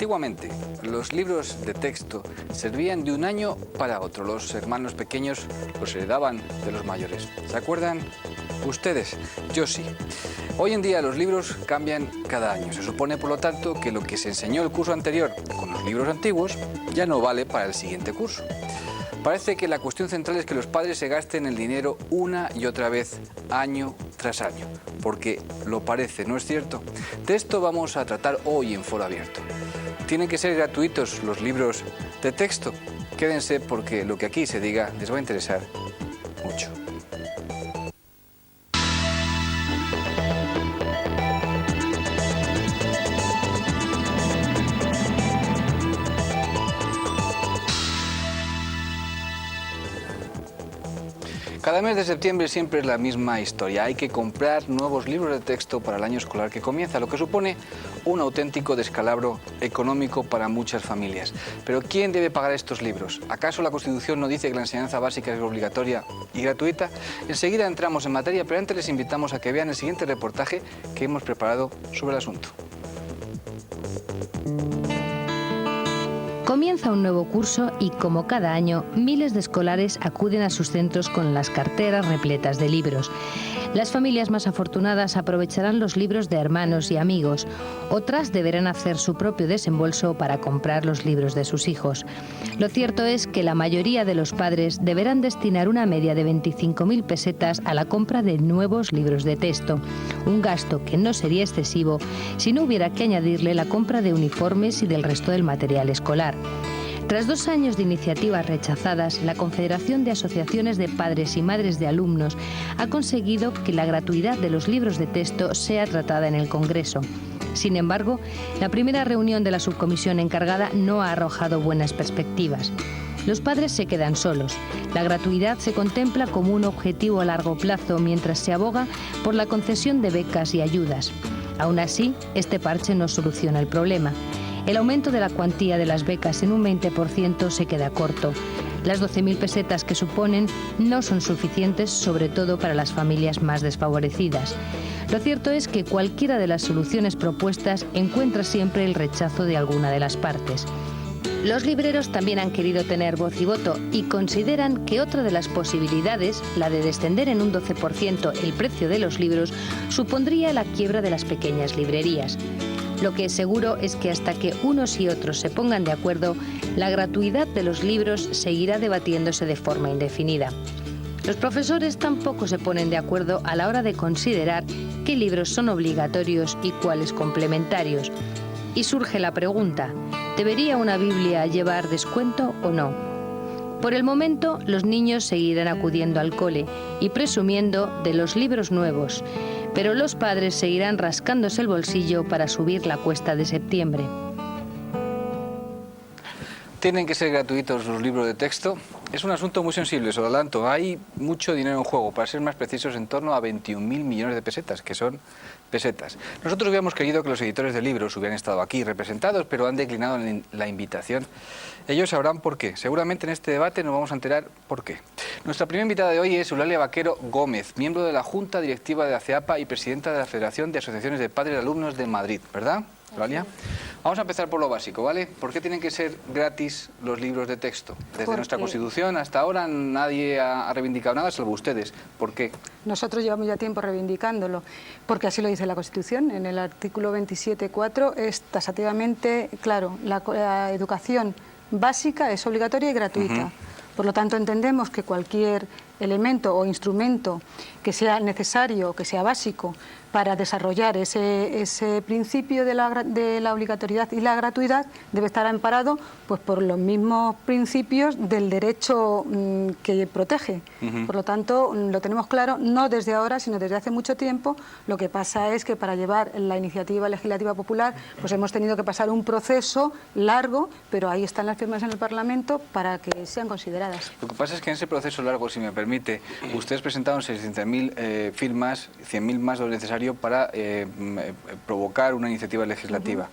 Antiguamente, los libros de texto servían de un año para otro. Los hermanos pequeños los heredaban de los mayores. ¿Se acuerdan ustedes? Yo sí. Hoy en día los libros cambian cada año. Se supone, por lo tanto, que lo que se enseñó el curso anterior con los libros antiguos ya no vale para el siguiente curso. Parece que la cuestión central es que los padres se gasten el dinero una y otra vez, año tras año, porque lo parece, ¿no es cierto? De esto vamos a tratar hoy en Foro Abierto. ¿Tienen que ser gratuitos los libros de texto? Quédense porque lo que aquí se diga les va a interesar mucho. Cada mes de septiembre siempre es la misma historia. Hay que comprar nuevos libros de texto para el año escolar que comienza, lo que supone un auténtico descalabro económico para muchas familias. Pero ¿quién debe pagar estos libros? ¿Acaso la Constitución no dice que la enseñanza básica es obligatoria y gratuita? Enseguida entramos en materia, pero antes les invitamos a que vean el siguiente reportaje que hemos preparado sobre el asunto. Comienza un nuevo curso y, como cada año, miles de escolares acuden a sus centros con las carteras repletas de libros. Las familias más afortunadas aprovecharán los libros de hermanos y amigos. Otras deberán hacer su propio desembolso para comprar los libros de sus hijos. Lo cierto es que la mayoría de los padres deberán destinar una media de 25.000 pesetas a la compra de nuevos libros de texto. Un gasto que no sería excesivo si no hubiera que añadirle la compra de uniformes y del resto del material escolar. Tras 2 años de iniciativas rechazadas, la Confederación de Asociaciones de Padres y Madres de Alumnos ha conseguido que la gratuidad de los libros de texto sea tratada en el Congreso. Sin embargo, la primera reunión de la subcomisión encargada no ha arrojado buenas perspectivas. Los padres se quedan solos. La gratuidad se contempla como un objetivo a largo plazo mientras se aboga por la concesión de becas y ayudas. Aún así, este parche no soluciona el problema. El aumento de la cuantía de las becas en un 20% se queda corto. Las 12.000 pesetas que suponen no son suficientes, sobre todo para las familias más desfavorecidas. Lo cierto es que cualquiera de las soluciones propuestas encuentra siempre el rechazo de alguna de las partes. Los libreros también han querido tener voz y voto y consideran que otra de las posibilidades, la de descender en un 12% el precio de los libros, supondría la quiebra de las pequeñas librerías. Lo que es seguro es que hasta que unos y otros se pongan de acuerdo, la gratuidad de los libros seguirá debatiéndose de forma indefinida. Los profesores tampoco se ponen de acuerdo a la hora de considerar qué libros son obligatorios y cuáles complementarios. Y surge la pregunta, ¿debería una Biblia llevar descuento o no? Por el momento, los niños seguirán acudiendo al cole y presumiendo de los libros nuevos, pero los padres seguirán rascándose el bolsillo para subir la cuesta de septiembre. ¿Tienen que ser gratuitos los libros de texto? Es un asunto muy sensible, os lo adelanto. Hay mucho dinero en juego, para ser más precisos, en torno a 21.000 millones de pesetas, que son pesetas. Nosotros hubiéramos querido que los editores de libros hubieran estado aquí representados, pero han declinado la invitación. Ellos sabrán por qué. Seguramente en este debate nos vamos a enterar por qué. Nuestra primera invitada de hoy es Eulalia Vaquero Gómez, miembro de la Junta Directiva de ACEAPA y presidenta de la Federación de Asociaciones de Padres y Alumnos de Madrid, ¿verdad, Eulalia? Vamos a empezar por lo básico, ¿vale? ¿Por qué tienen que ser gratis los libros de texto? Desde nuestra Constitución hasta ahora nadie ha reivindicado nada, salvo ustedes. ¿Por qué? Nosotros llevamos ya tiempo reivindicándolo, porque así lo dice la Constitución. En el artículo 27.4 es taxativamente claro, la educación básica es obligatoria y gratuita. Por lo tanto, entendemos que cualquier elemento o instrumento que sea necesario, que sea básico, para desarrollar ese principio de la obligatoriedad y la gratuidad debe estar amparado pues, por los mismos principios del derecho que protege. Por lo tanto, lo tenemos claro, no desde ahora, sino desde hace mucho tiempo. Lo que pasa es que para llevar la iniciativa legislativa popular pues hemos tenido que pasar un proceso largo, pero ahí están las firmas en el Parlamento para que sean consideradas. Lo que pasa es que en ese proceso largo, si me permite, ustedes presentaron 600.000 firmas, 100.000 más de lo necesario para provocar una iniciativa legislativa.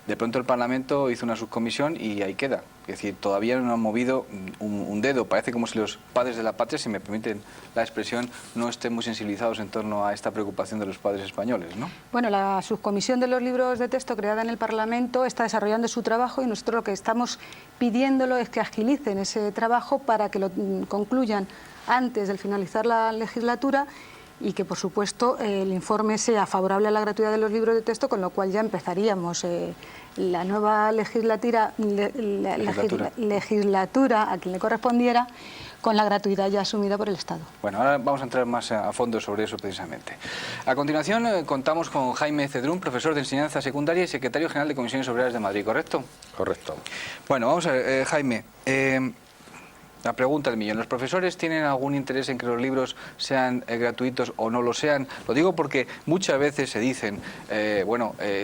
de pronto el Parlamento hizo una subcomisión y ahí queda. Es decir, todavía no han movido un dedo. Parece como si los padres de la patria, si me permiten la expresión, no estén muy sensibilizados en torno a esta preocupación de los padres españoles, ¿no? Bueno, la subcomisión de los libros de texto creada en el Parlamento está desarrollando su trabajo y nosotros lo que estamos pidiéndolo es que agilicen ese trabajo para que lo concluyan antes de finalizar la legislatura y que, por supuesto, el informe sea favorable a la gratuidad de los libros de texto, con lo cual ya empezaríamos la nueva legislatura a quien le correspondiera, con la gratuidad ya asumida por el Estado. Bueno, ahora vamos a entrar más a fondo sobre eso precisamente. A continuación contamos con Jaime Cedrún, profesor de enseñanza secundaria y secretario general de Comisiones Obreras de Madrid, ¿correcto? Correcto. Bueno, vamos a ver, Jaime, la pregunta del millón. ¿Los profesores tienen algún interés en que los libros sean gratuitos o no lo sean? Lo digo porque muchas veces se dicen,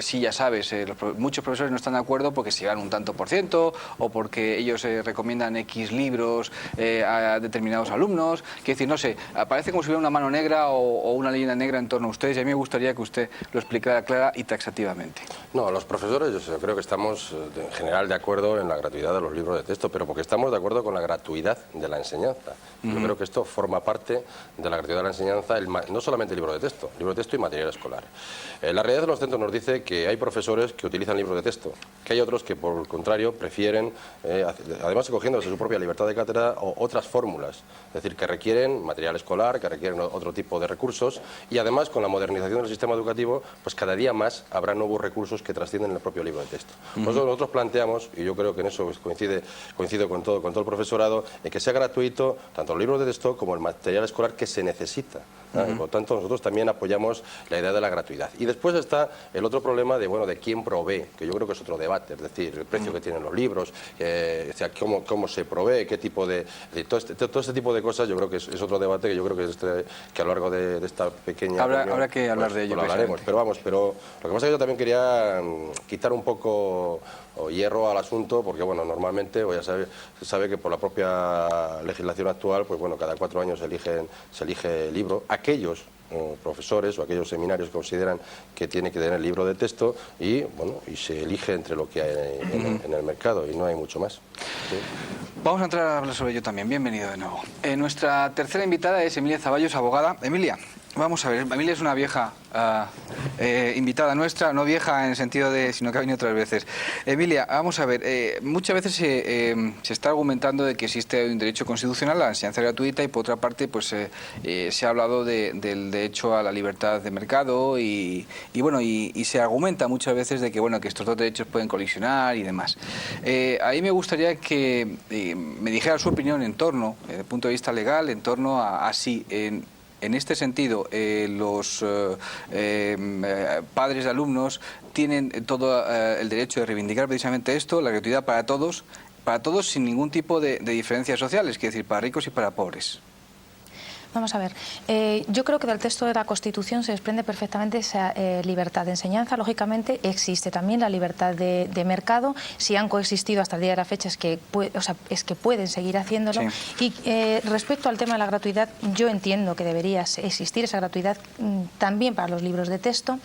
sí, ya sabes, muchos profesores no están de acuerdo porque se llevan un tanto por ciento o porque ellos recomiendan X libros a determinados alumnos. Quiero decir, no sé, parece como si hubiera una mano negra o una leyenda negra en torno a ustedes y a mí me gustaría que usted lo explicara clara y taxativamente. No, los profesores yo creo que estamos en general de acuerdo en la gratuidad de los libros de texto, pero porque estamos de acuerdo con la gratuidad de la enseñanza. Yo creo que esto forma parte de la gratuidad de la enseñanza, no solamente el libro de texto y material escolar. La realidad de los centros nos dice que hay profesores que utilizan libros de texto, que hay otros que por el contrario prefieren, además escogiendo desde su propia libertad de cátedra, otras fórmulas, es decir, que requieren material escolar, que requieren otro tipo de recursos y además con la modernización del sistema educativo, pues cada día más habrá nuevos recursos que trascienden el propio libro de texto. Nosotros planteamos, y yo creo que en eso coincido con todo el profesorado, en que sea gratuito tanto los libros de texto como el material escolar que se necesita. Por lo tanto, nosotros también apoyamos la idea de la gratuidad. Y después está el otro problema de quién provee, que yo creo que es otro debate, es decir, el precio que tienen los libros, cómo se provee, qué tipo de... Todo este tipo de cosas yo creo que es otro debate que yo creo que a lo largo de esta pequeña... Habrá que hablar de ello. Lo hablaremos, pero lo que pasa es que yo también quería quitar un poco hierro al asunto, porque bueno, normalmente se sabe que por la propia legislación actual, pues bueno, cada 4 años se elige libro. Aquellos profesores o aquellos seminarios que consideran que tiene que tener libro de texto y se elige entre lo que hay en el mercado y no hay mucho más. ¿Sí? Vamos a entrar a hablar sobre ello también. Bienvenido de nuevo. Nuestra tercera invitada es Emilia Zaballos, abogada. Emilia, vamos a ver, Emilia es una vieja invitada nuestra, no vieja en el sentido de, sino que ha venido otras veces. Emilia, vamos a ver, muchas veces se está argumentando de que existe un derecho constitucional a la enseñanza gratuita y por otra parte pues se ha hablado del derecho a la libertad de mercado y se argumenta muchas veces de que que estos dos derechos pueden colisionar y demás. Ahí me gustaría que me dijera su opinión en torno, desde el punto de vista legal, en torno a si en este sentido, los padres de alumnos tienen todo el derecho de reivindicar precisamente esto, la gratuidad para todos sin ningún tipo de diferencias sociales, es decir, para ricos y para pobres. Vamos a ver, yo creo que del texto de la Constitución se desprende perfectamente esa libertad de enseñanza. Lógicamente existe también la libertad de mercado. Si han coexistido hasta el día de la fecha es que pueden seguir haciéndolo. Sí. Y respecto al tema de la gratuidad, yo entiendo que debería existir esa gratuidad también para los libros de texto,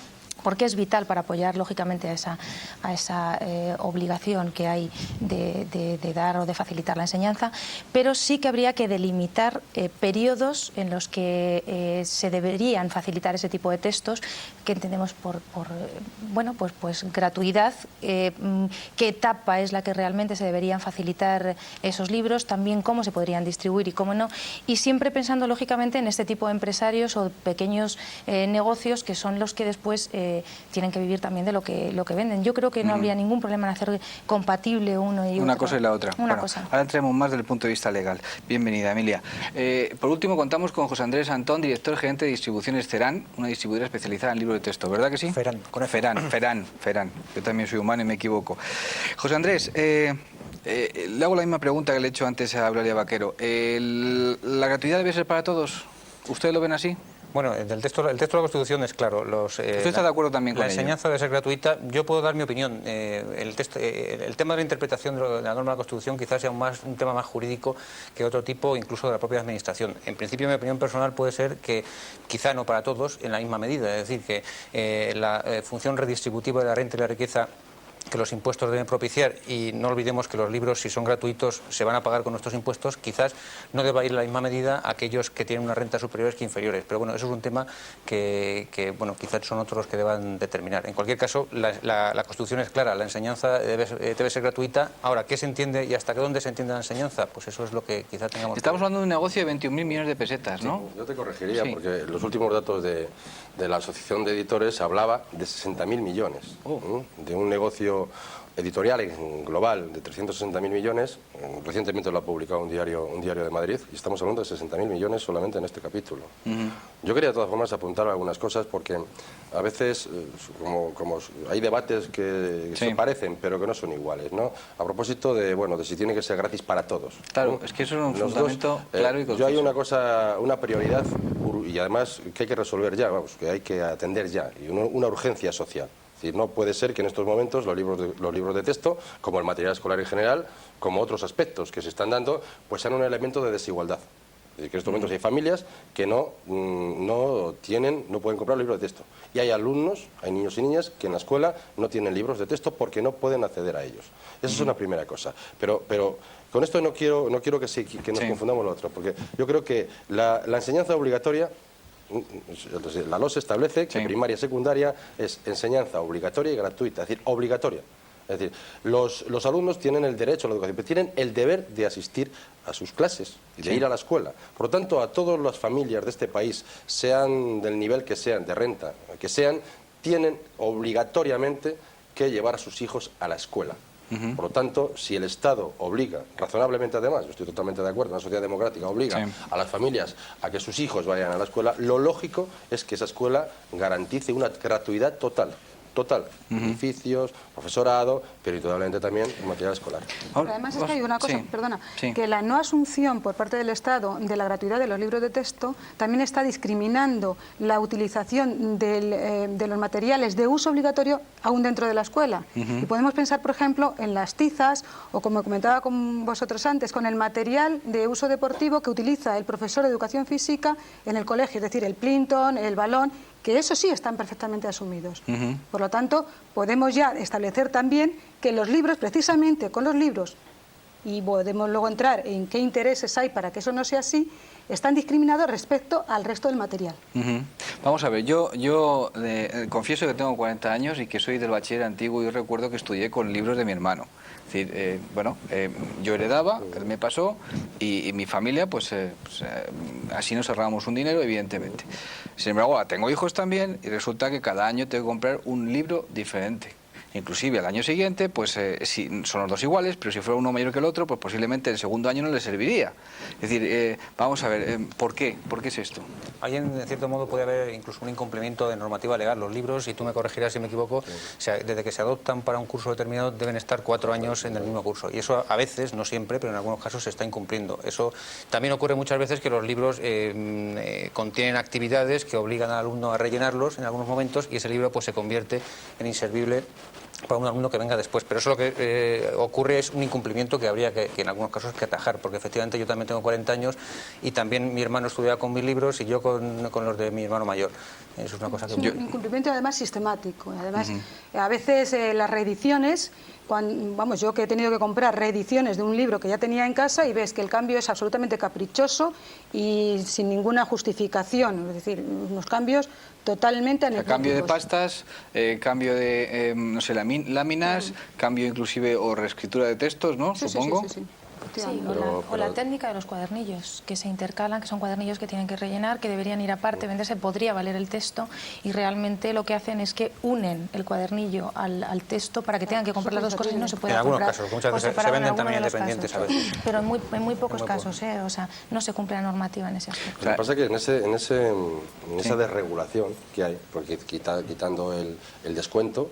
porque es vital para apoyar lógicamente a esa obligación que hay de dar o de facilitar la enseñanza, pero sí que habría que delimitar periodos en los que se deberían facilitar ese tipo de textos, que entendemos por gratuidad, qué etapa es la que realmente se deberían facilitar esos libros, también cómo se podrían distribuir y cómo no, y siempre pensando lógicamente en este tipo de empresarios o pequeños negocios que son los que después tienen que vivir también de lo que venden. Yo creo que no habría ningún problema en hacer compatible uno y otro. Una cosa y la otra. Cosa. Ahora entremos más desde el punto de vista legal. Bienvenida, Emilia. Por último, contamos con José Andrés Antón, director gerente de distribuciones Ceran, una distribuidora especializada en libros de texto, ¿verdad que sí? Feran. Yo también soy humano y me equivoco. José Andrés, le hago la misma pregunta que le he hecho antes a Eulalia Vaquero. ¿La gratuidad debe ser para todos? ¿Ustedes lo ven así? Bueno, el texto de la Constitución es claro. ¿Usted está de acuerdo también con la enseñanza debe ser gratuita? Yo puedo dar mi opinión. El tema de la interpretación de la norma de la Constitución quizás sea un tema más jurídico que otro tipo, incluso de la propia Administración. En principio, mi opinión personal puede ser que quizá no para todos en la misma medida. Es decir, que la función redistributiva de la renta y la riqueza que los impuestos deben propiciar, y no olvidemos que los libros, si son gratuitos, se van a pagar con nuestros impuestos, quizás no deba ir en la misma medida a aquellos que tienen unas rentas superiores que inferiores. Pero bueno, eso es un tema que bueno, quizás son otros los que deban determinar. En cualquier caso, la Constitución es clara, la enseñanza debe ser gratuita. Ahora, ¿qué se entiende y hasta dónde se entiende la enseñanza? Pues eso es lo que quizás tengamos Estamos que ver. hablando de un negocio de 21.000 millones de pesetas, ¿no? Yo te corregiría, Sí. porque los últimos datos de la Asociación de Editores hablaba de 60.000 millones, de un negocio editorial en global de 360.000 millones. Recientemente lo ha publicado un diario de Madrid, y estamos hablando de 60.000 millones solamente en este capítulo. Yo quería de todas formas apuntar algunas cosas, porque a veces como hay debates que Sí. se parecen pero que no son iguales, ¿no? A propósito de, bueno, de si tiene que ser gratis para todos. Claro, ¿no? es que eso es un Los fundamento claro y Yo hay conciso. una prioridad, y además que hay que resolver ya, vamos, que hay que atender ya, y una urgencia social. Es decir, no puede ser que en estos momentos los libros de texto, como el material escolar en general, como otros aspectos que se están dando, pues sean un elemento de desigualdad. Es decir, que en estos momentos hay familias que no pueden comprar libros de texto. Y hay alumnos, hay niños y niñas que en la escuela no tienen libros de texto porque no pueden acceder a ellos. Esa es una primera cosa. Pero con esto no quiero que nos Sí. confundamos lo otro, porque yo creo que la enseñanza obligatoria, la LOS establece que Sí. primaria y secundaria es enseñanza obligatoria y gratuita, es decir, obligatoria. Es decir, los alumnos tienen el derecho a la educación, pero tienen el deber de asistir a sus clases y de Sí. ir a la escuela. Por lo tanto, a todas las familias de este país, sean del nivel que sean, de renta que sean, tienen obligatoriamente que llevar a sus hijos a la escuela. Por lo tanto, si el Estado obliga, razonablemente además, yo estoy totalmente de acuerdo, una sociedad democrática obliga Sí. a las familias a que sus hijos vayan a la escuela, lo lógico es que esa escuela garantice una gratuidad total. Edificios, profesorado, pero indudablemente también el material escolar. Pero además es que hay una cosa, Sí. perdona, Sí. que la no asunción por parte del Estado de la gratuidad de los libros de texto también está discriminando la utilización de los materiales de uso obligatorio aún dentro de la escuela. Y podemos pensar, por ejemplo, en las tizas o, como comentaba con vosotros antes, con el material de uso deportivo que utiliza el profesor de educación física en el colegio, es decir, el plinton, el balón, que eso sí están perfectamente asumidos. Por lo tanto, podemos ya establecer también que los libros, precisamente con los libros, y podemos luego entrar en qué intereses hay para que eso no sea así, están discriminados respecto al resto del material. Vamos a ver, yo confieso que tengo 40 años y que soy del bachiller antiguo, y recuerdo que estudié con libros de mi hermano. Es decir, yo heredaba, él me pasó, y mi familia, así nos ahorrábamos un dinero, evidentemente. Sin embargo, ahora tengo hijos también, y resulta que cada año tengo que comprar un libro diferente. Inclusive al año siguiente, si son los dos iguales, pero si fuera uno mayor que el otro, pues posiblemente el segundo año no le serviría. Es decir, vamos a ver, ¿por qué? ¿Por qué es esto? Ahí, en cierto modo, puede haber incluso un incumplimiento de normativa legal. Los libros, y tú me corregirás si me equivoco, o sea, desde que se adoptan para un curso determinado deben estar 4 años en el mismo curso. Y eso a veces, no siempre, pero en algunos casos se está incumpliendo. Eso también ocurre muchas veces, que los libros contienen actividades que obligan al alumno a rellenarlos en algunos momentos, y ese libro pues se convierte en inservible para un alumno que venga después. Pero eso lo que ocurre es un incumplimiento que habría que en algunos casos que atajar, porque efectivamente yo también tengo 40 años y también mi hermano estudia con mis libros y yo con los de mi hermano mayor. Eso es una cosa que... Es un incumplimiento además sistemático. Además, a veces las reediciones, yo que he tenido que comprar reediciones de un libro que ya tenía en casa, y ves que el cambio es absolutamente caprichoso y sin ninguna justificación, es decir, unos cambios totalmente anecdóticos. Cambio de pastas, cambio de, láminas, cambio inclusive o reescritura de textos, ¿no? Sí, Supongo. sí. Sí, Pero- o la técnica de los cuadernillos, que se intercalan, que son cuadernillos que tienen que rellenar, que deberían ir aparte, venderse, podría valer el texto, y realmente lo que hacen es que unen el cuadernillo al texto para que tengan que comprar las dos cosas y no se puede En algunos comprar casos, muchas por veces se separado en venden alguno también de los independientes casos. a veces. Pero en muy pocos casos, o sea, no se cumple la normativa en ese aspecto. Lo que pasa es que en esa desregulación que hay, porque quitando el descuento,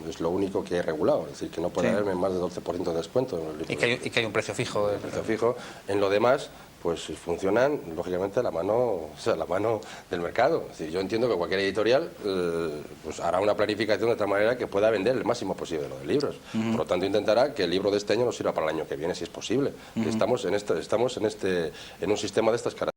es lo único que hay regulado, es decir, que no puede Sí. haber más del 12% de descuento en los libros. Y que hay un precio fijo. Precio fijo. En lo demás, pues funcionan, lógicamente, a la mano del mercado. Es decir, yo entiendo que cualquier editorial pues hará una planificación de tal manera que pueda vender el máximo posible de los libros. Por lo tanto, intentará que el libro de este año no sirva para el año que viene, si es posible. Estamos en un sistema de estas características.